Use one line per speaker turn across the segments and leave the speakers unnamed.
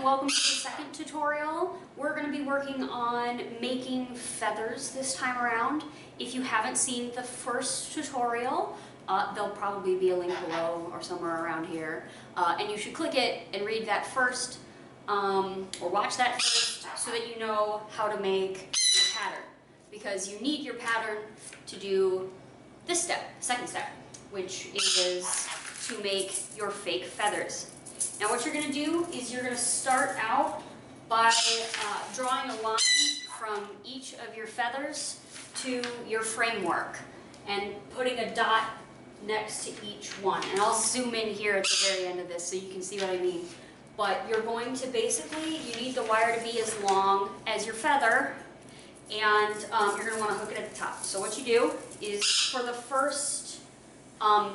welcome to the second tutorial. We're going to be working on making feathers this time around. If you haven't seen the first tutorial, there'll probably be a link below or somewhere around here. And you should click it and read that first, or watch that first, so that you know how to make your pattern. Because you need your pattern to do this step, second step, which is to make your fake feathers. Now what you're going to do is you're going to start out by drawing a line from each of your feathers to your framework and putting a dot next to each one. And I'll zoom in here at the very end of this so you can see what I mean. But you're going to basically, you need the wire to be as long as your feather, and you're going to want to hook it at the top. So what you do is for the first,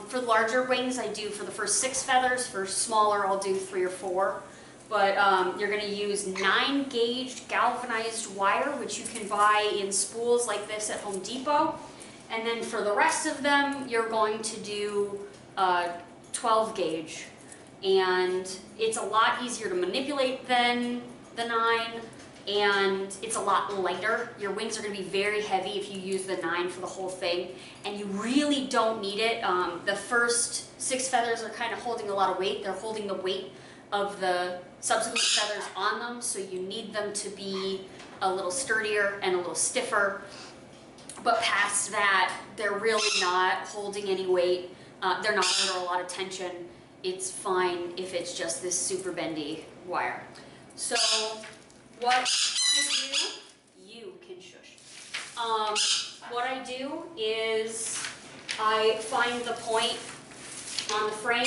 for larger wings, I do for the first 6 feathers. For smaller, I'll do 3 or 4. But you're going to use 9-gauge galvanized wire, which you can buy in spools like this at Home Depot. And then for the rest of them, you're going to do 12-gauge. And it's a lot easier to manipulate than the 9. And it's a lot lighter. Your wings are going to be very heavy if you use the 9 for the whole thing, and you really don't need it. The first 6 feathers are kind of holding a lot of weight. They're holding the weight of the subsequent feathers on them, so you need them to be a little sturdier and a little stiffer. But past that, they're really not holding any weight. They're not under a lot of tension. It's fine if it's just this super bendy wire. So what I do, you can shush. What I do is I find the point on the frame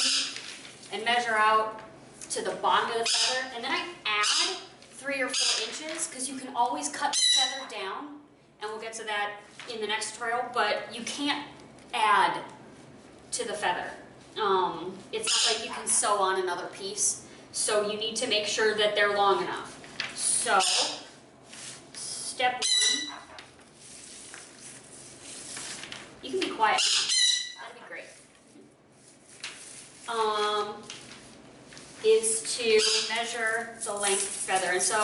and measure out to the bottom of the feather, and then I add 3 or 4 inches, because you can always cut the feather down, and we'll get to that in the next tutorial, but you can't add to the feather. It's not like you can sew on another piece, so you need to make sure that they're long enough. So, step 1, you can be quiet, that'd be great, is to measure the length feather. And so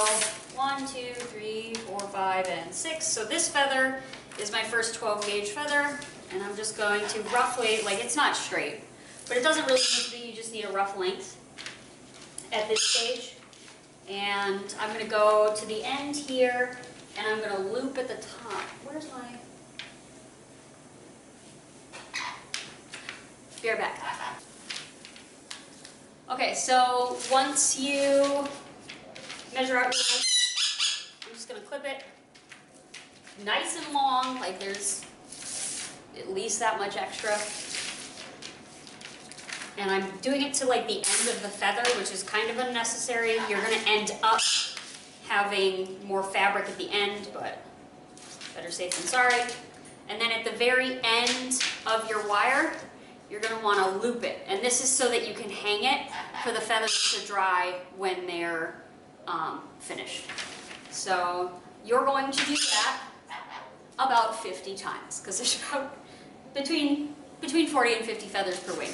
1, 2, 3, 4, 5, and 6. So this feather is my first 12-gauge feather, and I'm just going to roughly, like, it's not straight, but it doesn't really need to be, you just need a rough length at this stage. And I'm going to go to the end here, and I'm going to loop at the top. Where's my... Be right back. Okay, so once you measure out your length, I'm just going to clip it nice and long, like there's at least that much extra. And I'm doing it to like the end of the feather, which is kind of unnecessary. You're going to end up having more fabric at the end, but better safe than sorry. And then at the very end of your wire, you're going to want to loop it. And this is so that you can hang it for the feathers to dry when they're finished. So you're going to do that about 50 times, because there's about between 40 and 50 feathers per wing.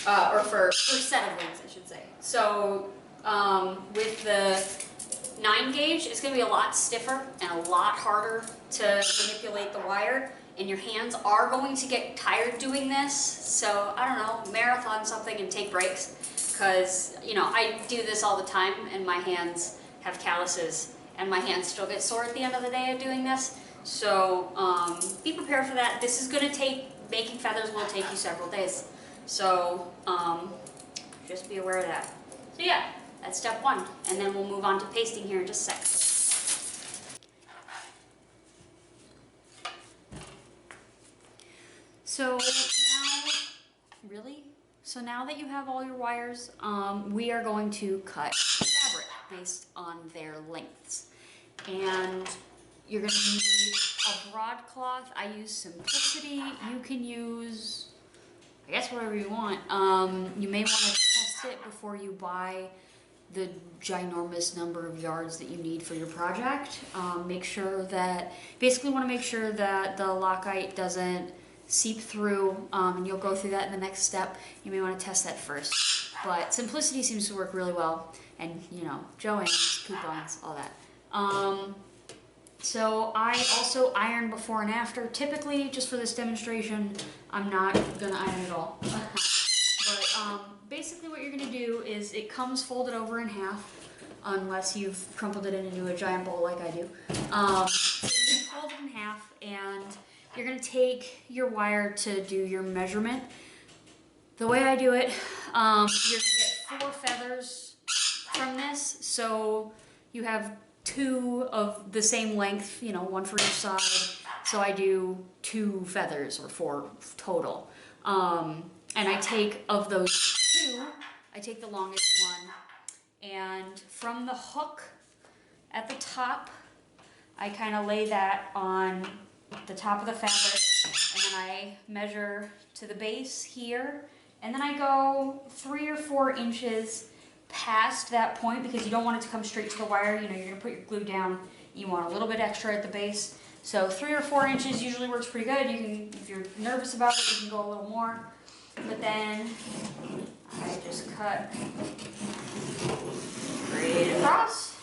Or per set of wings, I should say. So with the 9-gauge, it's going to be a lot stiffer and a lot harder to manipulate the wire, and your hands are going to get tired doing this. So I don't know, marathon something and take breaks, because you know I do this all the time, and my hands have calluses, and my hands still get sore at the end of the day of doing this. So be prepared for that. This is going to take, making feathers will take you several days. So, just be aware of that. So yeah, that's step 1. And then we'll move on to pasting here in just a sec. So now that you have all your wires, we are going to cut fabric based on their lengths. And you're going to need a broadcloth. I use Simplicity. You can use, I guess, whatever you want. You may want to test it before you buy the ginormous number of yards that you need for your project. Make sure that, basically want to make sure that the Lockite doesn't seep through, and you'll go through that in the next step. You may want to test that first. But Simplicity seems to work really well. and you know, Joann's, coupons, all that. So I also iron before and after. Typically, just for this demonstration, I'm not gonna iron at all. But basically what you're gonna do is it comes folded over in half, unless you've crumpled it into a giant bowl like I do. So you're gonna fold it in half, and you're gonna take your wire to do your measurement. The way I do it, you're gonna get 4 feathers from this, so you have 2 of the same length, you know, 1 for each side. So I do 2 feathers, or 4 total. And I take, of those 2, I take the longest one, and from the hook at the top, I kind of lay that on the top of the fabric, and then I measure to the base here, and then I go 3 or 4 inches past that point, because you don't want it to come straight to the wire. You know, you're gonna put your glue down, you want a little bit extra at the base. So 3 or 4 inches usually works pretty good. You can, if you're nervous about it, you can go a little more. But then I just cut straight across.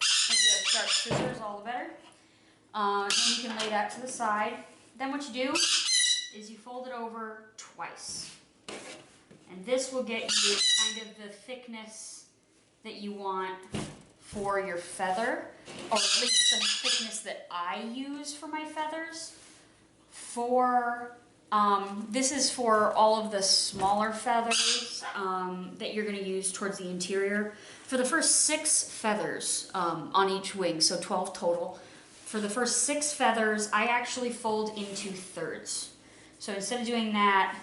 If you have sharp scissors, all the better. And you can lay that to the side. Then what you do is you fold it over twice. And this will get you kind of the thickness that you want for your feather, or at least the thickness that I use for my feathers. This is for all of the smaller feathers that you're going to use towards the interior. For the first 6 feathers on each wing, so 12 total. For the first 6 feathers, I actually fold into thirds. So instead of doing that,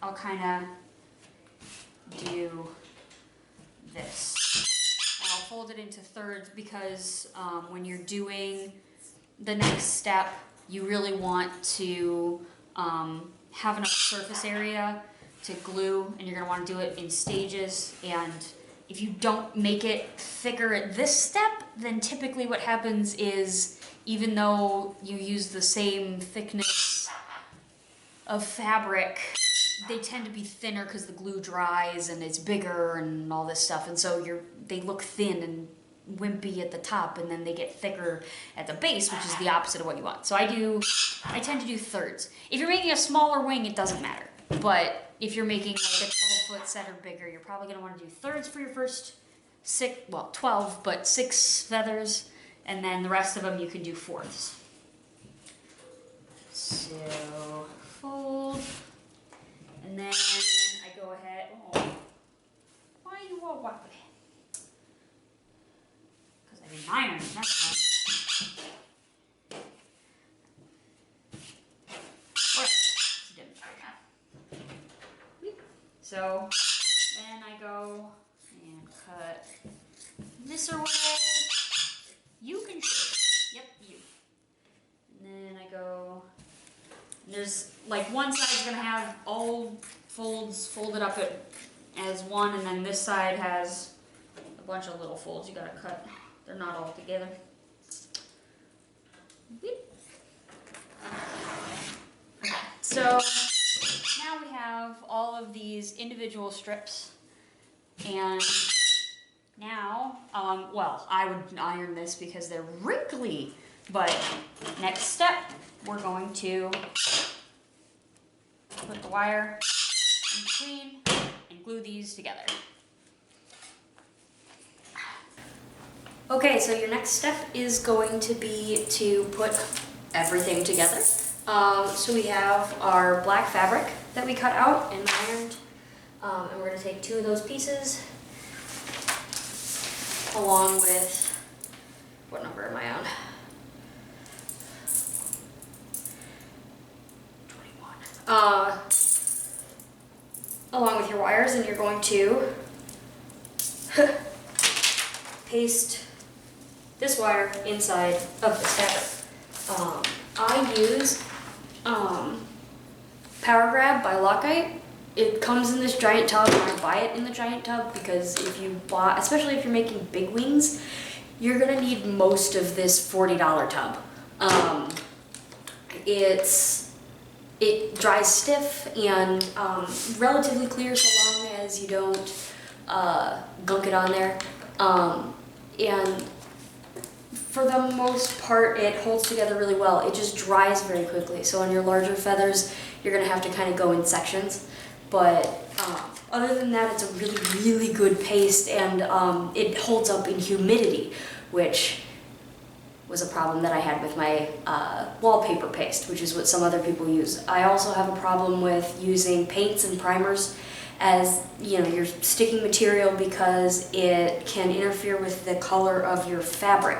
I'll kind of do this. And I'll fold it into thirds because when you're doing the next step, you really want to have enough surface area to glue, and you're going to want to do it in stages. And if you don't make it thicker at this step, then typically what happens is, even though you use the same thickness of fabric, they tend to be thinner because the glue dries and it's bigger and all this stuff, and so they look thin and wimpy at the top, and then they get thicker at the base, which is the opposite of what you want. So I tend to do thirds. If you're making a smaller wing, it doesn't matter. But if you're making like a 12-foot set or bigger, you're probably going to want to do thirds for your first 12, but 6 feathers, and then the rest of them you can do fourths. So fold, and then I go ahead. Oh, why are you all wobbly? Because I didn't iron, that's why. So then I go and cut this away. You can shoot. Yep, you. And then I go, there's like one side's gonna have all folds folded up as one, and then this side has a bunch of little folds you gotta cut. They're not all together. So now we have all of these individual strips, and now, well, I would iron this because they're wrinkly, but next step, we're going to put the wire in between and glue these together. Okay, so your next step is going to be to put everything together. So we have our black fabric that we cut out and ironed, and we're going to take 2 of those pieces, along with, what number am I on? 21. Along with your wires, and you're going to paste this wire inside of this fabric. I use Power Grab by Lockite. It comes in this giant tub, and I buy it in the giant tub because if you buy, especially if you're making big wings, you're gonna need most of this $40 tub. It dries stiff and relatively clear so long as you don't gunk it on there.
And for the most part, it holds together really well. It just dries very quickly. So on your larger feathers, you're gonna have to kind of go in sections. But other than that, it's a really, really good paste, and it holds up in humidity, which was a problem that I had with my wallpaper paste, which is what some other people use. I also have a problem with using paints and primers as, you know, your sticking material, because it can interfere with the color of your fabric.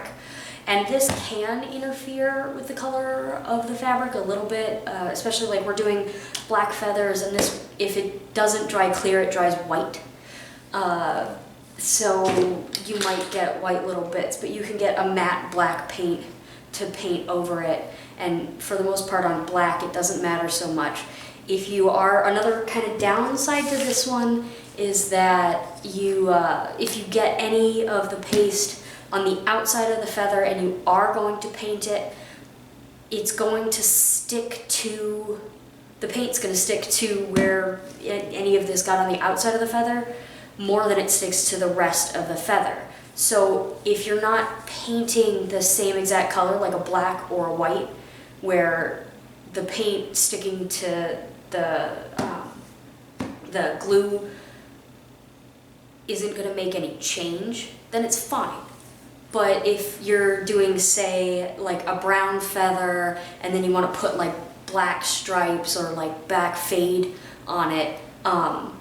And this can interfere with the color of the fabric a little bit, especially like we're doing black feathers, and this, if it doesn't dry clear, it dries white. So you might get white little bits, but you can get a matte black paint to paint over it. And for the most part on black, it doesn't matter so much. If you are, another kind of downside to this one is that you, if you get any of the paste on the outside of the feather and you are going to paint it, it's going to stick to, the paint's going to stick to where any of this got on the outside of the feather more than it sticks to the rest of the feather. So if you're not painting the same exact color, like a black or a white, where the paint sticking to the glue isn't going to make any change, then it's fine. But if you're doing, say, like a brown feather, and then you want to put like black stripes or like back fade on it,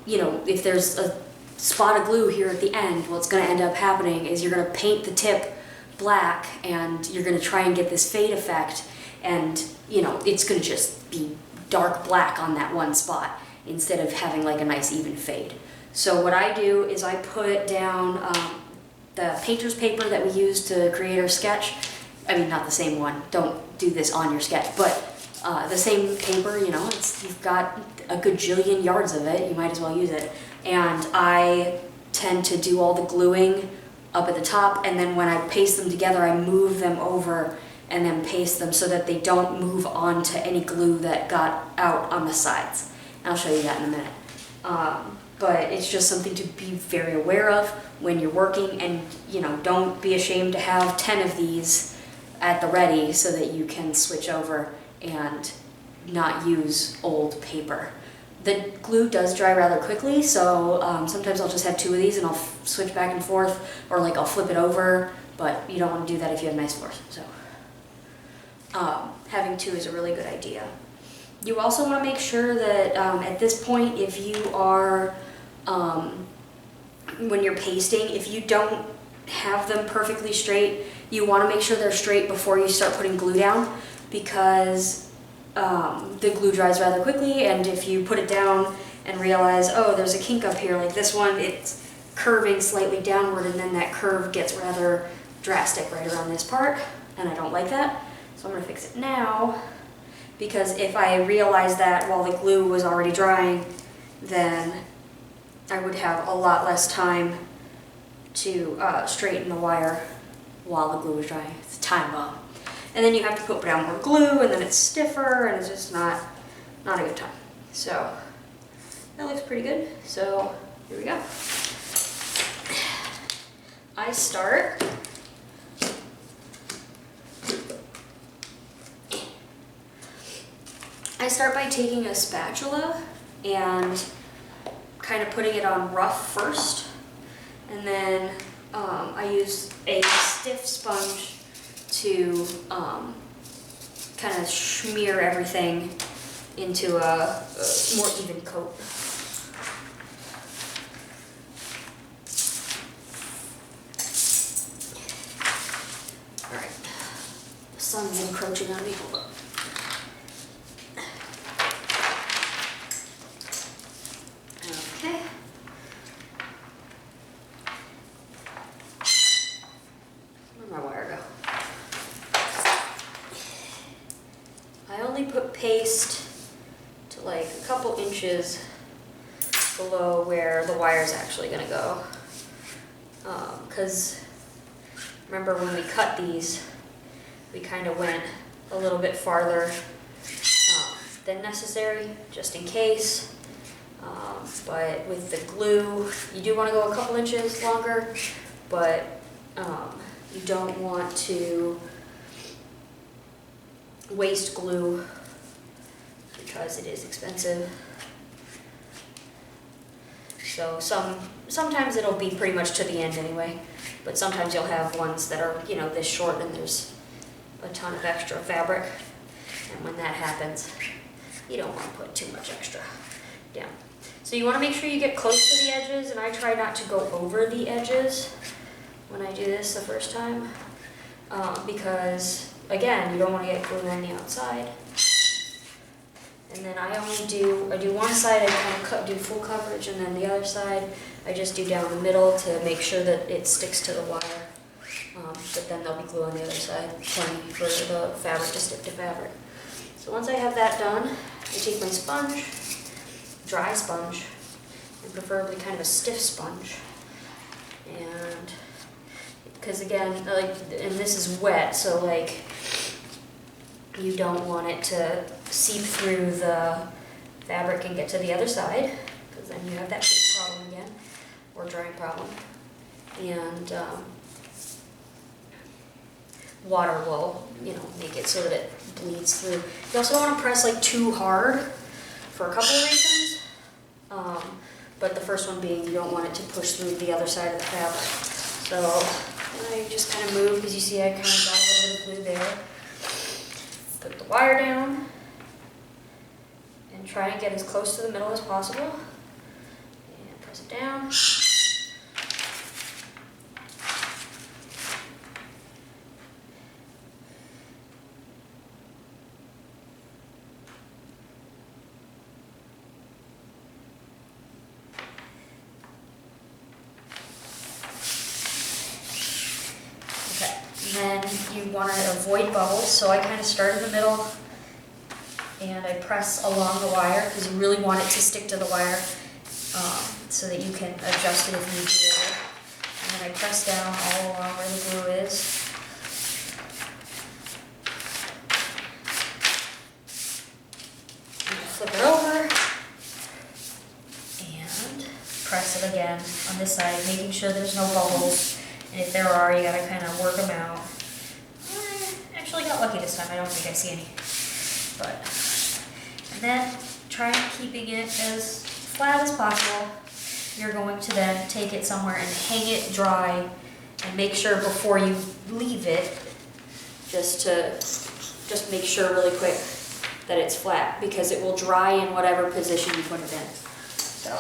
you know, if there's a spot of glue here at the end, what's going to end up happening is you're going to paint the tip black, and you're going to try and get this fade effect, and, you know, it's going to just be dark black on that one spot instead of having like a nice even fade. So what I do is I put down the painter's paper that we use to create our sketch. I mean, not the same one, don't do this on your sketch, but the same paper, you know, you've got a gajillion yards of it, you might as well use it. And I tend to do all the gluing up at the top, and then when I paste them together, I move them over and then paste them so that they don't move onto any glue that got out on the sides. And I'll show you that in a minute. But it's just something to be very aware of when you're working, and, you know, don't be ashamed to have 10 of these at the ready so that you can switch over and not use old paper. The glue does dry rather quickly, so sometimes I'll just have 2 of these and I'll switch back and forth, or like I'll flip it over, but you don't want to do that if you have nice floors. So having 2 is a really good idea. You also want to make sure that at this point, if you are, when you're pasting, if you don't have them perfectly straight, you want to make sure they're straight before you start putting glue down, because the glue dries rather quickly, and if you put it down and realize, oh, there's a kink up here, like this one, it's curving slightly downward, and then that curve gets rather drastic right around this part, and I don't like that. So I'm going to fix it now, because if I realized that while the glue was already drying, then I would have a lot less time to straighten the wire while the glue was drying. It's a time bomb. And then you have to put down more glue, and then it's stiffer, and it's just not a good time. So that looks pretty good. So here we go. I start by taking a spatula and kind of putting it on rough first, and then I use a stiff sponge to kind of smear everything into a more even coat. All right, the sun's encroaching on me. Hold on. Okay. Where'd my wire go? I only put paste to like a couple inches below where the wire is actually going to go. Because remember when we cut these, we kind of went a little bit farther than necessary, just in case. But with the glue, you do want to go a couple inches longer, but you don't want to waste glue because it is expensive. So sometimes it'll be pretty much to the end anyway, but sometimes you'll have ones that are, you know, this short and there's a ton of extra fabric. And when that happens, you don't want to put too much extra down. So you want to make sure you get close to the edges, and I try not to go over the edges when I do this the first time, because again, you don't want to get glue on the outside. And then I do one side, I kind of do full coverage, and then the other side, I just do down the middle to make sure that it sticks to the wire. But then there'll be glue on the other side, plenty for the fabric to stick to fabric. So once I have that done, I take my sponge, dry sponge, and preferably kind of a stiff sponge. And because again, like, and this is wet, so like, you don't want it to seep through the fabric and get to the other side, because then you have that heat problem again, or drying problem. And water will, you know, make it so that it bleeds through. You also don't want to press like too hard for a couple of reasons. But the first one being you don't want it to push through the other side of the fabric. So I just kind of move, because you see I kind of got a little bit of glue there. Put the wire down and try and get as close to the middle as possible. And press it down. And then you want to avoid bubbles, so I kind of start in the middle and I press along the wire, because you really want it to stick to the wire, so that you can adjust it if need be. And then I press down all along where the glue is. And flip it over and press it again on this side, making sure there's no bubbles. And if there are, you gotta kind of work them out. I actually got lucky this time. I don't think I see any. But, and then try keeping it as flat as possible. You're going to then take it somewhere and hang it dry, and make sure before you leave it, just make sure really quick that it's flat, because it will dry in whatever position you put it in. So.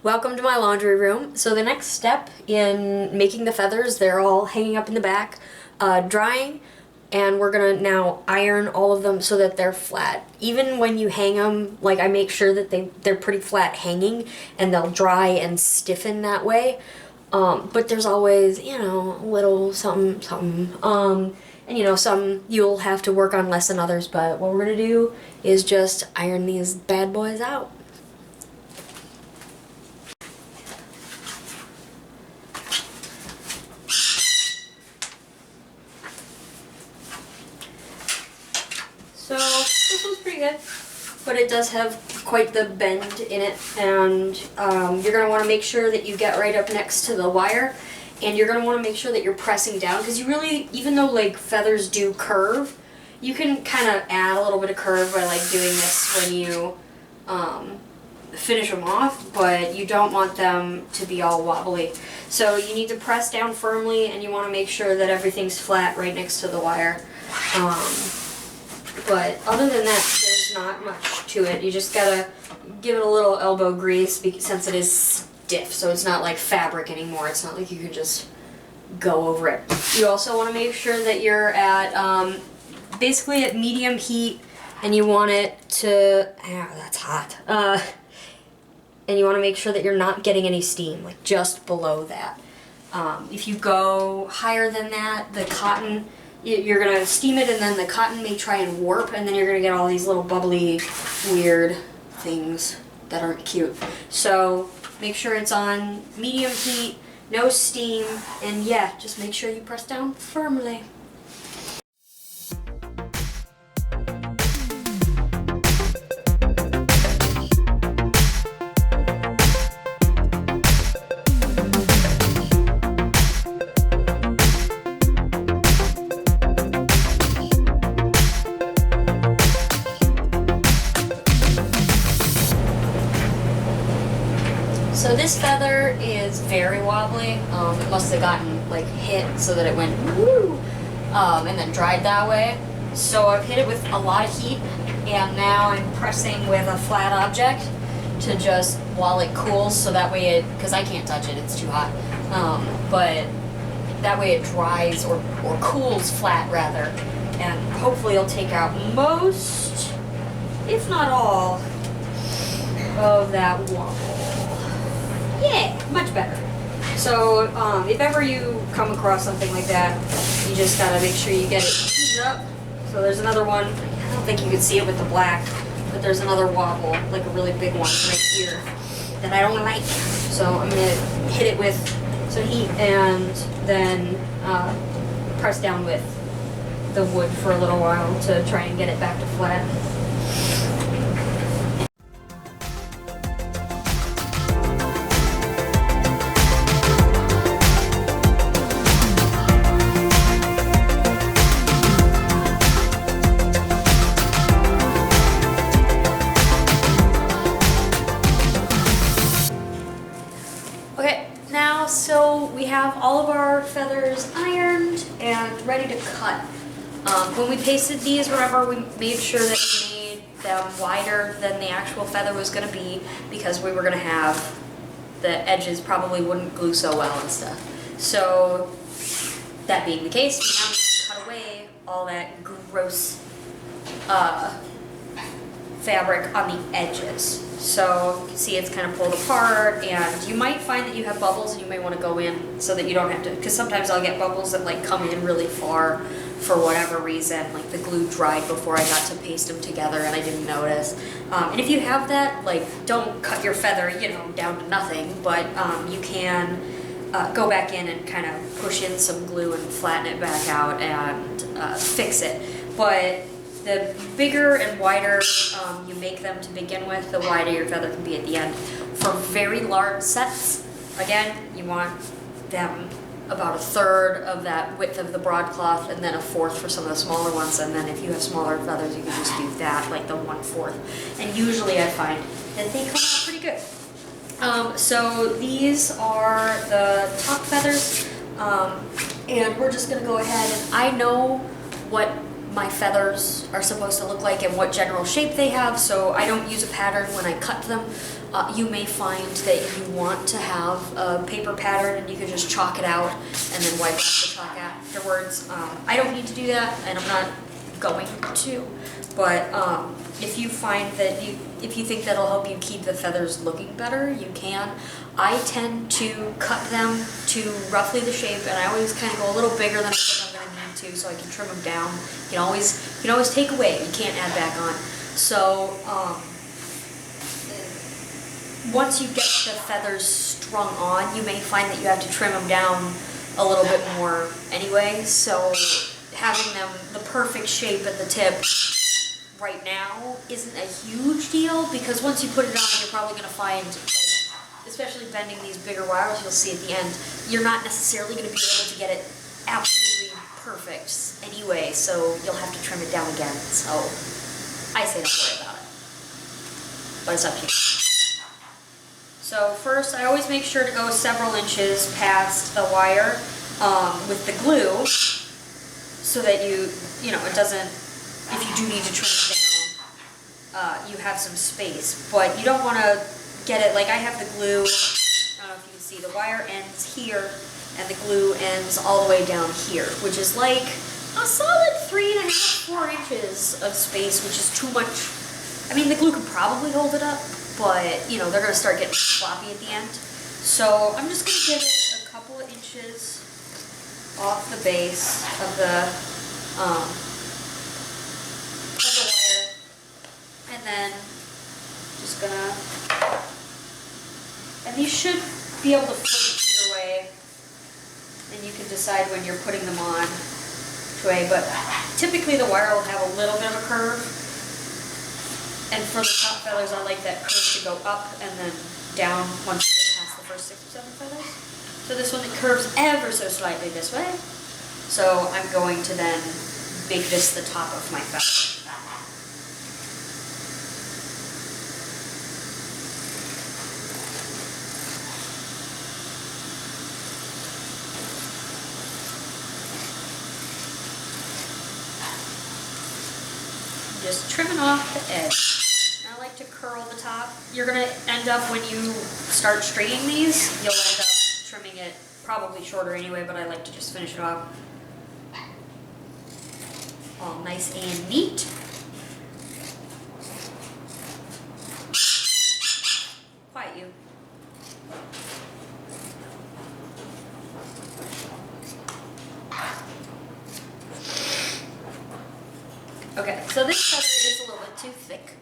Welcome to my laundry room. So the next step in making the feathers, they're all hanging up in the back, drying, and we're gonna now iron all of them so that they're flat. Even when you hang them, like, I make sure that they're pretty flat hanging, and they'll dry and stiffen that way. But there's always, you know, a little something. And you know, some you'll have to work on less than others, but what we're gonna do is just iron these bad boys out. So this one's pretty good, but it does have quite the bend in it, and you're going to want to make sure that you get right up next to the wire, and you're going to want to make sure that you're pressing down, because you really, even though like feathers do curve, you can kind of add a little bit of curve by like doing this when you finish them off, but you don't want them to be all wobbly. So you need to press down firmly, and you want to make sure that everything's flat right next to the wire. But other than that, there's not much to it. You just gotta give it a little elbow grease, since it is diff, so it's not like fabric anymore. It's not like you can just go over it. You also want to make sure that you're at basically at medium heat, and you want it to, that's hot. And you want to make sure that you're not getting any steam, like just below that. If you go higher than that, the cotton, you're gonna steam it, and then the cotton may try and warp, and then you're gonna get all these little bubbly, weird things that aren't cute. So make sure it's on medium heat, no steam, and yeah, just make sure you press down firmly. So this feather is very wobbly. It must have gotten like hit so that it went woo, and then dried that way. So I've hit it with a lot of heat, and now I'm pressing with a flat object to just, while it cools, so that way it, because I can't touch it, it's too hot, but that way it dries or cools flat rather, and hopefully it'll take out most, if not all, of that wobble. Yeah, much better. So if ever you come across something like that, you just gotta make sure you get it heated up. So there's another one. I don't think you can see it with the black, but there's another wobble, like a really big one right here that I don't like. So I'm gonna hit it with some heat and then press down with the wood for a little while to try and get it back to flat. So we have all of our feathers ironed and ready to cut. When we pasted these, remember, we made sure that we made them wider than the actual feather was going to be, because we were going to have the edges probably wouldn't glue so well and stuff. So that being the case, we now need to cut away all that gross fabric on the edges. So you can see it's kind of pulled apart, and you might find that you have bubbles and you may want to go in so that you don't have to, because sometimes I'll get bubbles that like come in really far for whatever reason, like the glue dried before I got to paste them together and I didn't notice. And if you have that, like, don't cut your feather, you know, down to nothing, but you can go back in and kind of push in some glue and flatten it back out and fix it. But the bigger and wider you make them to begin with, the wider your feather can be at the end. For very large sets, again, you want them about a third of that width of the broadcloth, and then a fourth for some of the smaller ones. And then if you have smaller feathers, you can just do that, like the 1/4. And usually I find that they come out pretty good. So these are the top feathers, and we're just gonna go ahead, and I know what my feathers are supposed to look like and what general shape they have, so I don't use a pattern when I cut them. You may find that you want to have a paper pattern and you can just chalk it out and then wipe off the chalk afterwards. I don't need to do that, and I'm not going to, but if you find that if you think that'll help you keep the feathers looking better, you can. I tend to cut them to roughly the shape, and I always kind of go a little bigger than I think I'm going to need to, so I can trim them down. You can always take away. You can't add back on. So once you get the feathers strung on, you may find that you have to trim them down a little bit more anyway. So having them the perfect shape at the tip right now isn't a huge deal, because once you put it on, you're probably going to find, like, especially bending these bigger wires, you'll see at the end, you're not necessarily going to be able to get it absolutely perfect anyway, so you'll have to trim it down again. So I say don't worry about it, but it's up to you. So first, I always make sure to go several inches past the wire with the glue, so that you know, it doesn't, if you do need to trim it down, you have some space. But you don't want to get it, like I have the glue see the wire ends here and the glue ends all the way down here, which is like a solid 3.5, 4 inches of space, which is too much. I mean, the glue could probably hold it up, but you know, they're gonna start getting sloppy at the end. So I'm just gonna give it a couple of inches off the base of the wire, and then just gonna, and these should be able to float either way, and you can decide when you're putting them on which way, but typically the wire will have a little bit of a curve, and for the top feathers I like that curve to go up and then down once you get past the first 6 or 7 feathers. So this one, it curves ever so slightly this way, so I'm going to then make this the top of my feather. Just trimming off the edge. I like to curl the top. You're gonna end up, when you start straightening these, you'll end up trimming it probably shorter anyway, but I like to just finish it off all nice and neat. Quiet you. Okay, so this feather is a little bit too thick.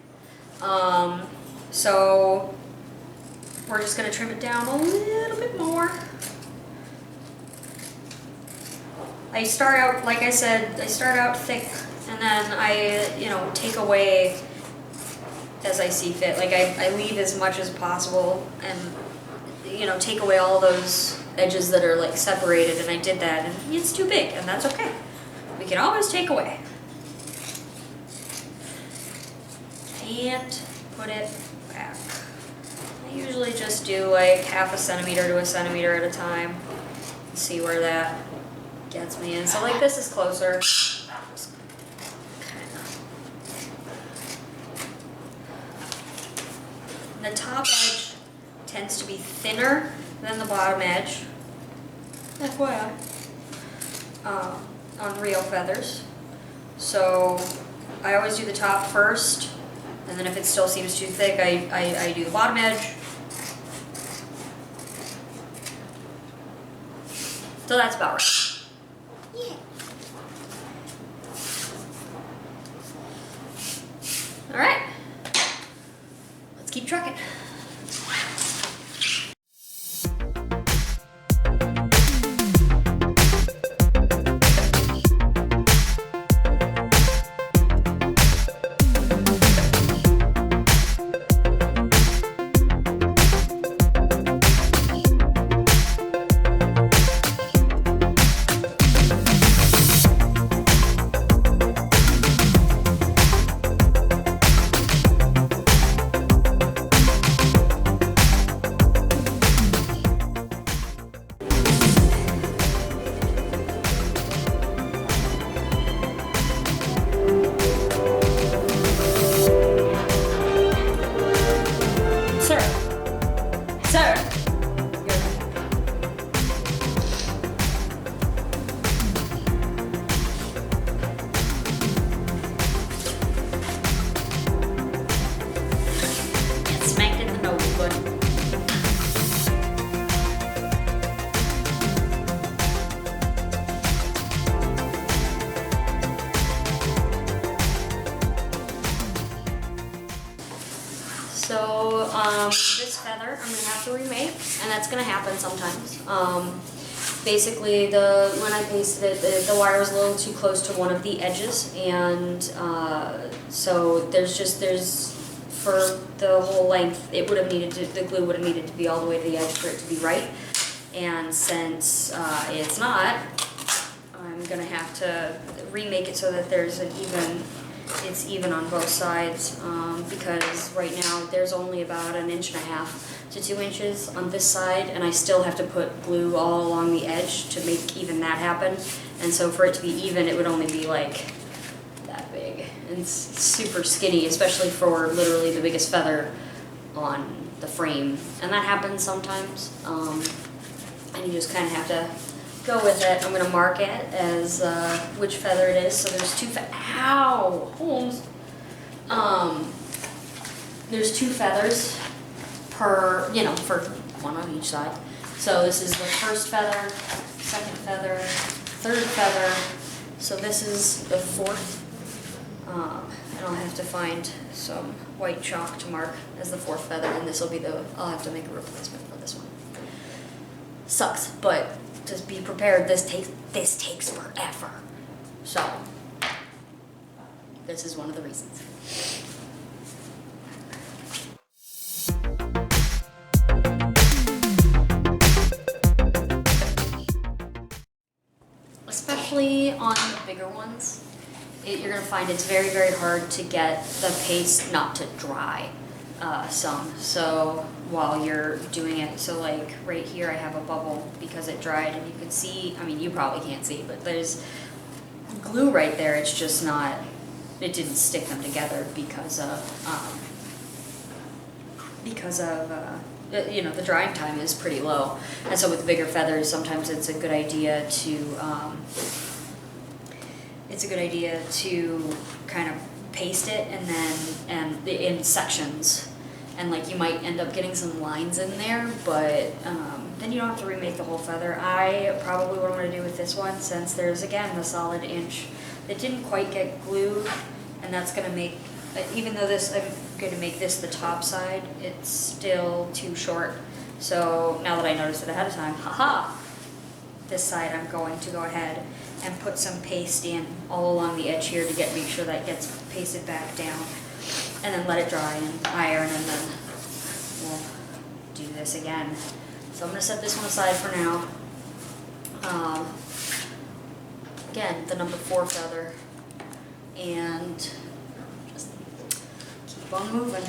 So we're just gonna trim it down a little bit more. I start out, like I said, I start out thick, and then I, you know, take away as I see fit. Like I leave as much as possible, and you know, take away all those edges that are like separated, and I did that, and it's too big, and that's okay. We can always take away. And put it back. I usually just do like 1/2 centimeter to 1 centimeter at a time. See where that gets me in. So like this is closer. The top edge tends to be thinner than the bottom edge. FYI. On real feathers. So I always do the top first. And then if it still seems too thick, I do the bottom edge. So that's about right. Yeah. All right. Let's keep trucking. So this feather I'm gonna have to remake, and that's gonna happen sometimes. Basically, when I pasted it, the wire was a little too close to one of the edges, and so there's for the whole length, it would have needed to, the glue would have needed to be all the way to the edge for it to be right. And since it's not, I'm gonna have to remake it so that there's an it's even on both sides, because right now there's only about 1.5 to 2 inches on this side, and I still have to put glue all along the edge to make even that happen. And so for it to be even, it would only be like that big. And it's super skinny, especially for literally the biggest feather on the frame, and that happens sometimes. And you just kind of have to go with it. I'm gonna mark it as which feather it is. So there's two ow, Holmes. There's 2 feathers per, you know, for one on each side. So this is the first feather, second feather, third feather. So this is the 4th. And I'll have to find some white chalk to mark as the 4th feather, and this will be I'll have to make a replacement for this one. Sucks, but just be prepared, this takes forever. So, this is one of the reasons. Especially on the bigger ones, you're gonna find it's very, very hard to get the paste not to dry some. So while you're doing it, so like right here I have a bubble because it dried, and you can see, I mean you probably can't see, but there's glue right there. It's just not, it didn't stick them together because of you know, the drying time is pretty low. And so with bigger feathers, sometimes it's a good idea to kind of paste it and in sections, and like you might end up getting some lines in there, but then you don't have to remake the whole feather. Probably what I'm going to do with this one, since there's again the solid inch that didn't quite get glued, and that's going to make, even though I'm going to make this the top side, it's still too short. So now that I noticed it ahead of time, haha, this side I'm going to go ahead and put some paste in all along the edge here to make sure that gets pasted back down, and then let it dry and iron, and then we'll do this again. So I'm going to set this one aside for now. Again, the number 4 feather, and just keep on moving.